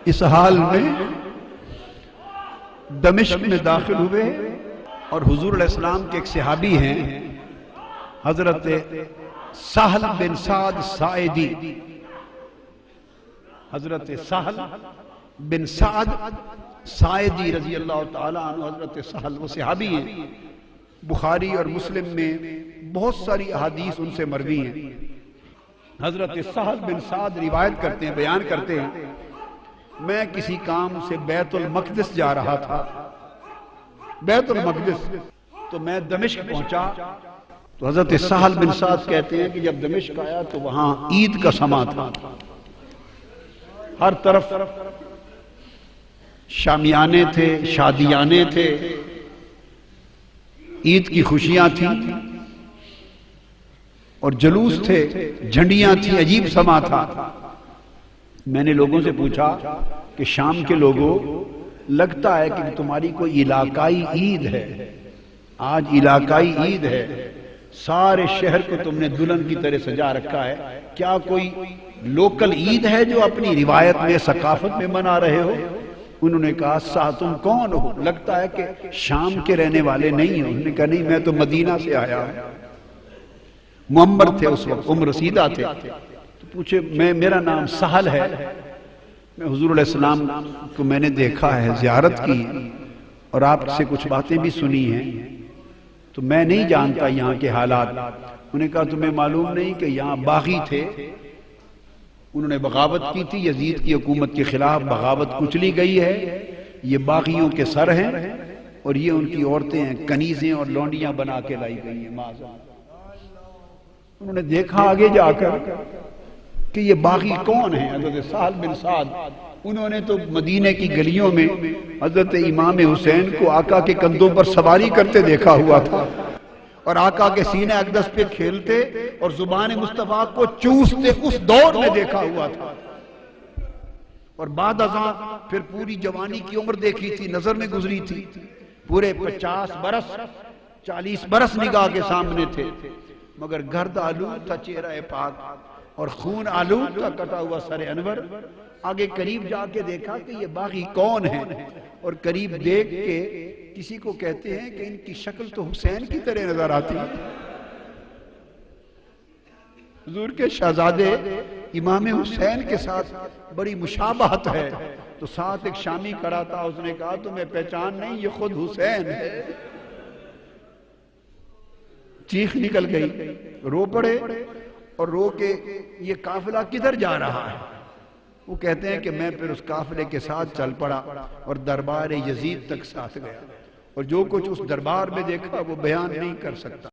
اس حال میں دمشق میں داخل ہوئے اور حضور علیہ السلام کے ایک صحابی ہیں حضرت سہل بن سعد ساعدی، حضرت سہل بن سعد ساعدی رضی اللہ تعالیٰ عنہ، حضرت سہل وہ صحابی ہیں، بخاری اور مسلم میں بہت ساری احادیث ان سے مروی ہیں۔ حضرت سہل بن سعد روایت کرتے ہیں، بیان کرتے ہیں، میں کسی کام سے بیت المقدس جا رہا تھا، بیت المقدس، تو میں دمشق پہنچا تو حضرت سہل بن سعد کہتے ہیں کہ جب دمشق آیا تو وہاں عید کا سما تھا، ہر طرف شامیانے تھے، شادیانے تھے، عید کی خوشیاں تھیں اور جلوس تھے، جھنڈیاں تھیں، عجیب سما تھا۔ میں نے لوگوں سے پوچھا کہ شام کے لوگوں، لگتا ہے کہ تمہاری کوئی علاقائی عید ہے، آج علاقائی عید ہے، سارے شہر کو تم نے دلہن کی طرح سجا رکھا ہے، کیا کوئی لوکل عید ہے جو اپنی روایت میں ثقافت میں منا رہے ہو؟ انہوں نے کہا تم کون ہو؟ لگتا ہے کہ شام کے رہنے والے نہیں ہو۔ انہوں نے کہا نہیں، میں تو مدینہ سے آیا ہوں۔ معمر تھے اس وقت، عمر رسیدہ تھے، تو پوچھے میرا نام سہل ہے، میں حضور علیہ السلام کو میں نے دیکھا ہے، زیارت کی اور آپ سے کچھ باتیں بھی سنی ہیں، تو میں نہیں جانتا یہاں کے حالات۔ انہوں نے کہا تمہیں معلوم نہیں کہ یہاں باغی تھے، انہوں نے بغاوت کی تھی، یزید کی حکومت کے خلاف بغاوت کچلی گئی ہے، یہ باغیوں کے سر ہیں اور یہ ان کی عورتیں ہیں، کنیزیں اور لونڈیاں بنا کے لائی گئی ہیں۔ انہوں نے دیکھا آگے جا کر کہ یہ باغی کون ہیں؟ حضرت سہل بن سعد، انہوں نے تو مدینے کی گلیوں میں حضرت امام حسین کو آقا کے کندھوں پر سواری کرتے دیکھا ہوا تھا اور آقا کے سینہ اقدس پہ کھیلتے اور زبان مصطفیٰ کو چوستے، اس دور میں دیکھا ہوا تھا، اور بعد ازاں پھر پوری جوانی کی عمر دیکھی تھی، نظر میں گزری تھی، پورے 50 برس 40 برس نگاہ کے سامنے تھے، مگر گرد آلود تھا چہرہ پاک اور خون آلود تھا کٹا ہوا سر انور۔ آگے قریب جا کے دیکھا کہ یہ باغی کون ہیں، اور قریب دیکھ کے کسی کو کہتے ہیں کہ ان کی شکل تو حسین کی طرح نظر آتی ہے۔ حضور کے شہزادے امام حسین کے ساتھ بڑی مشابہت ہے، تو ساتھ ایک شامی کھڑا تھا، اس نے کہا تمہیں پہچان نہیں، یہ خود حسین ہے۔ چیخ نکل گئی، رو پڑے اور رو کے یہ قافلہ کدھر جا رہا ہے؟ وہ کہتے ہیں کہ میں پھر اس قافلے کے ساتھ چل پڑا اور دربار یزید تک ساتھ گیا، اور جو کچھ اس دربار میں دیکھا وہ بیان نہیں کر سکتا۔